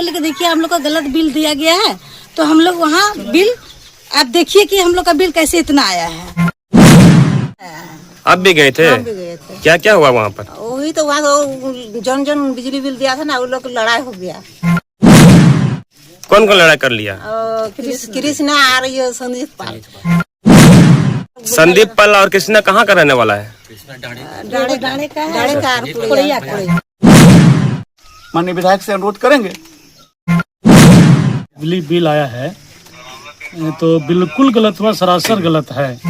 बोले कि देखिए हम लोग का गलत बिल दिया गया है, तो हम लोग वहाँ बिल आप देखिए कि हम लोग का बिल कैसे इतना आया है। आप भी गए थे? हम भी गए थे। क्या क्या हुआ वहाँ पर? वही तो वहाँ तो जन जन बिजली बिल दिया था ना, वो लोग लड़ाई हो गया। कौन कौन लड़ाई कर लिया? कृष्णा आ रही है, संदीप पाल। संदीप पाल और कृष्णा कहाँ का रहने वाला है? डाणे का पुड़िया का। माननीय विधायक से अनुरोध करेंगे। बिजली बिल आया है तो बिल्कुल गलत हुआ, सरासर गलत है।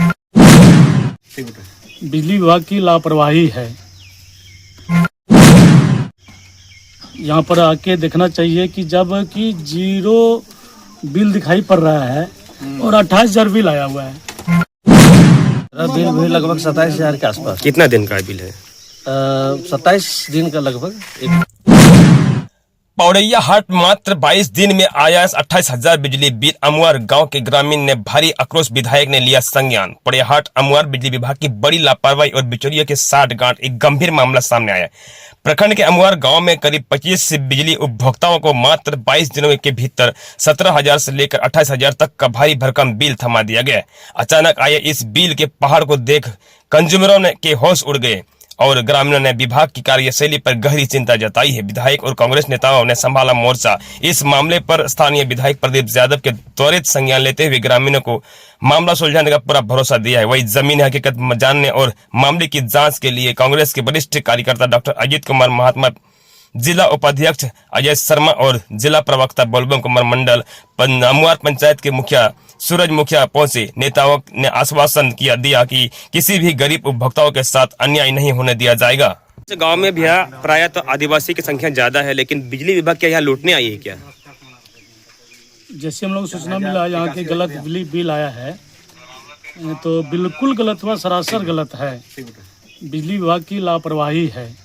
बिजली विभाग की लापरवाही है। यहाँ पर आके देखना चाहिए कि जब कि 0 बिल दिखाई पड़ रहा है और 28,000 बिल आया हुआ है। बिल भी लगभग 27,000 के आसपास। कितना दिन का बिल है? 27 दिन का लगभग। पौड़ैया हाट मात्र 22 दिन में आया 28,000 बिजली बिल। अमवार गांव के ग्रामीण ने भारी आक्रोश, विधायक ने लिया संज्ञान। पौड़ैया हाट अमवार बिजली विभाग की बड़ी लापरवाही और बिचौलियों के साठगांठ, एक गंभीर मामला सामने आया। प्रखंड के अमवार गांव में करीब 25 बिजली उपभोक्ताओं को मात्र 22 दिनों के भीतर 17,000 से लेकर 28,000 तक का भारी भरकम बिल थमा दिया गया। अचानक आए इस बिल के पहाड़ को देख कंज्यूमरों के होश उड़ गए और ग्रामीणों ने विभाग की कार्यशैली पर गहरी चिंता जताई है। विधायक और कांग्रेस नेताओं ने संभाला मोर्चा। इस मामले पर स्थानीय विधायक प्रदीप यादव के त्वरित संज्ञान लेते हुए ग्रामीणों को मामला सुलझाने का पूरा भरोसा दिया है। वही जमीन हकीकत जानने और मामले की जांच के लिए कांग्रेस के वरिष्ठ कार्यकर्ता डॉक्टर अजीत कुमार महात्मा, जिला उपाध्यक्ष अजय शर्मा और जिला प्रवक्ता बलबम कुमार मंडल, अमवार पंचायत के मुखिया सूरज मुखिया पहुंचे। नेताओं ने आश्वासन दिया कि किसी भी गरीब उपभोक्ताओं के साथ अन्याय नहीं होने दिया जाएगा। गांव में भैया प्राय तो आदिवासी की संख्या ज्यादा है, लेकिन बिजली विभाग क्या यहाँ लूटने आई है क्या? जैसे हम लोग सूचना मिला यहाँ के गलत बिजली बिल आया है तो बिल्कुल गलत हुआ, सरासर गलत है। बिजली विभाग की लापरवाही है।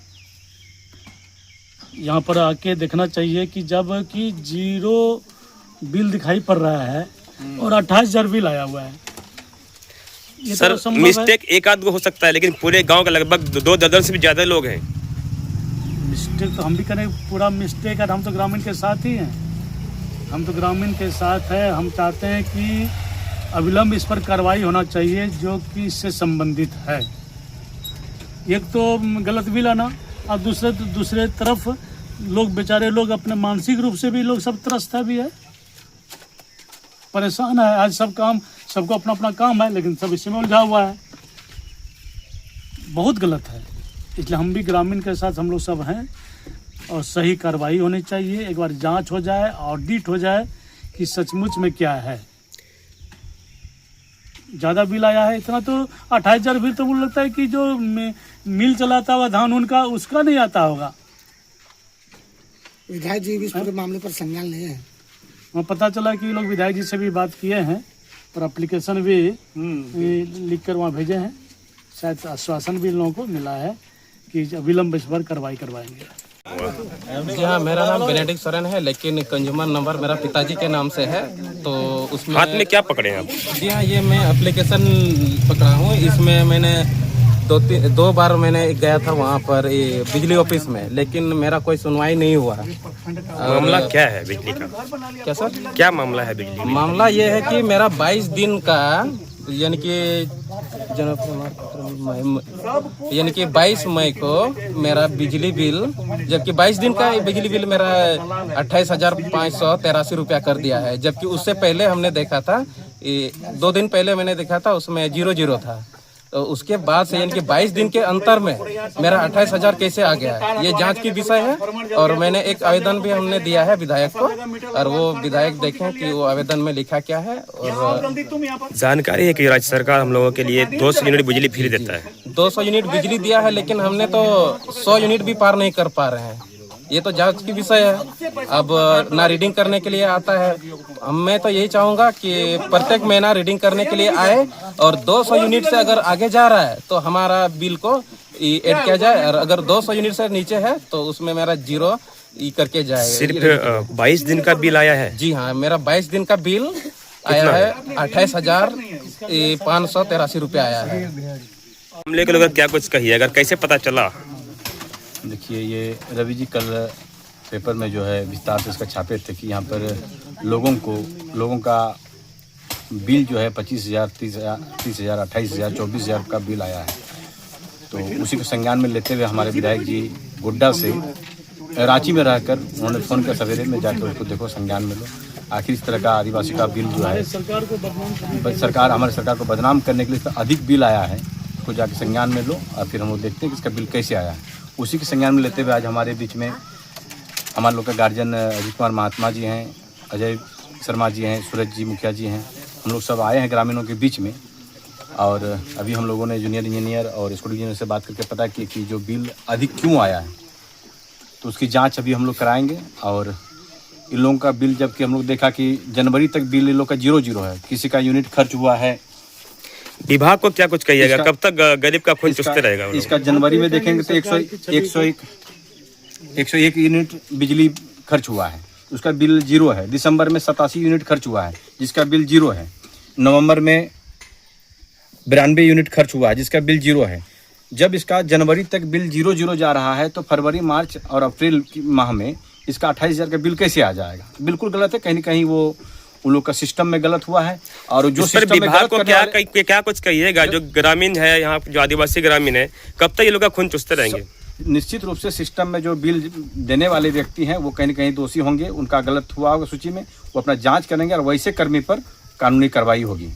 यहाँ पर आके देखना चाहिए कि जब कि 0 बिल दिखाई पड़ रहा है और 28,000 बिल आया हुआ है। ये सर तो मिस्टेक एक आध हो सकता है, लेकिन पूरे गांव का लगभग 2 दर्जन से भी ज्यादा लोग हैं। मिस्टेक तो हम भी करें, पूरा मिस्टेक है। हम तो ग्रामीण के साथ ही हैं, हम तो ग्रामीण के साथ है। हम चाहते हैं कि अविलंब इस पर कार्रवाई होना चाहिए जो कि इससे संबंधित है। एक तो गलत बिल आना और दूसरे तरफ लोग, बेचारे लोग अपने मानसिक रूप से भी लोग सब त्रस्त भी है, परेशान है। आज सबको अपना अपना काम है, लेकिन सब इसी में उलझा हुआ है। बहुत गलत है। इसलिए हम भी ग्रामीण के साथ हम लोग सब हैं और सही कार्रवाई होनी चाहिए। एक बार जांच हो जाए, ऑडिट हो जाए कि सचमुच में क्या है। ज़्यादा बिल आया है इतना तो 28,000 बिल तो मुझे लगता है कि जो मिल चलाता हुआ धान उनका, उसका नहीं आता होगा। विधायक जी भी इस पूरे मामले पर संज्ञान लिए हैं। वहाँ पता चला कि लोग विधायक जी से भी बात किए हैं और एप्लीकेशन भी लिख कर वहाँ भेजे हैं। शायद आश्वासन भी लोगों को मिला है कि विलम्ब इस पर कार्रवाई करवाएंगे। जी हाँ, मेरा नाम बेनेडिक्ट सरन है, लेकिन कंज्यूमर नंबर मेरा पिताजी के नाम से है। तो उसमें हाथ में क्या पकड़े हैं आप? जी हाँ, ये मैं एप्लीकेशन पकड़ा हूँ। इसमें मैंने 2 बार मैंने गया था वहाँ पर बिजली ऑफिस में, लेकिन मेरा कोई सुनवाई नहीं हुआ। मामला क्या है बिजली का? क्या सर? क्या मामला है बिजली का? मामला ये है कि मेरा 22 दिन का यानी कि 22 मई को मेरा बिजली बिल, जबकि 22 दिन का बिजली बिल मेरा 28,583 रुपया कर दिया है। जबकि उससे पहले हमने देखा था, 2 दिन पहले मैंने देखा था, उसमें 0 था। तो उसके बाद से यानी कि 22 दिन के अंतर में मेरा 28,000 कैसे आ गया है, ये जांच की विषय है। और मैंने एक आवेदन भी हमने दिया है विधायक को, और वो विधायक देखें कि वो आवेदन में लिखा क्या है। और जानकारी है कि राज्य सरकार हम लोगों के लिए 200 यूनिट बिजली फ्री देता है। 200 यूनिट बिजली दिया है, लेकिन हमने तो 100 यूनिट भी पार नहीं कर पा रहे हैं। ये तो जांच की विषय है। अब ना रीडिंग करने के लिए आता है। मैं तो यही चाहूँगा कि प्रत्येक महीना रीडिंग करने के लिए आए, और 200 यूनिट से अगर आगे जा रहा है तो हमारा बिल को ऐड किया जाए, और अगर 200 यूनिट से नीचे है तो उसमें मेरा 0 करके जाए। सिर्फ 22 दिन का बिल आया है? जी हाँ, मेरा 22 दिन का बिल आया है, 28,583 रुपया आया है। मामले के लोग क्या कुछ कहिए, अगर कैसे पता चला? देखिए, ये रवि जी कल पेपर में जो है विस्तार से इसका छापे थे कि यहाँ पर लोगों का बिल जो है 25,000, 30,000, 28,000, 24,000 का बिल आया है। तो उसी को संज्ञान में लेते हुए हमारे विधायक जी गोड्डा से रांची में रहकर उन्होंने फ़ोन किया सवेरे में जाकर उसको देखो संज्ञान में लो। आखिर इस तरह का आदिवासी का बिल जो है हमारे सरकार को बदनाम करने के लिए अधिक बिल आया है, उसको जाकर संज्ञान में लो और फिर हम लोग देखते हैं कि इसका बिल कैसे आया है। उसी के संज्ञान में लेते हुए आज हमारे बीच में हमारे लोग का गार्जियन अजीत कुमार महात्मा जी हैं, अजय शर्मा जी हैं, सूरज जी मुखिया जी हैं, हम लोग सब आए हैं ग्रामीणों के बीच में। और अभी हम लोगों ने जूनियर इंजीनियर और स्कूल इंजीनियर से बात करके पता किया कि जो बिल अधिक क्यों आया है, तो उसकी जांच अभी हम लोग कराएंगे। और इन लोगों का बिल जबकि हम लोग देखा कि जनवरी तक बिल इन लोग का 0 है, किसी का यूनिट खर्च हुआ है। विभाग को क्या कुछ कहिएगा, कब तक गरीब का खून चूसते रहेगा? इसका जनवरी में देखेंगे तो 101 यूनिट बिजली खर्च हुआ है, उसका बिल 0 है। दिसंबर में 87 यूनिट खर्च हुआ है जिसका बिल 0 है। नवंबर में 92 यूनिट खर्च हुआ है जिसका बिल 0 है। जब इसका जनवरी तक बिल 0 जा रहा है तो फरवरी, मार्च और अप्रैल की माह में इसका 28,000 का बिल कैसे आ जाएगा? बिल्कुल गलत है, कहीं ना कहीं वो उन लोग का सिस्टम में गलत हुआ है। और जो सिस्टम में विभाग को क्या कुछ कहिएगा, जो ग्रामीण है यहाँ, जो आदिवासी ग्रामीण है, कब तक ये लोग का खून चूसते रहेंगे? निश्चित रूप से सिस्टम में जो बिल देने वाले व्यक्ति हैं वो कहीं ना कहीं दोषी होंगे, उनका गलत हुआ होगा सूची में, वो अपना जांच करेंगे और वैसे कर्मी पर कानूनी कार्रवाई होगी।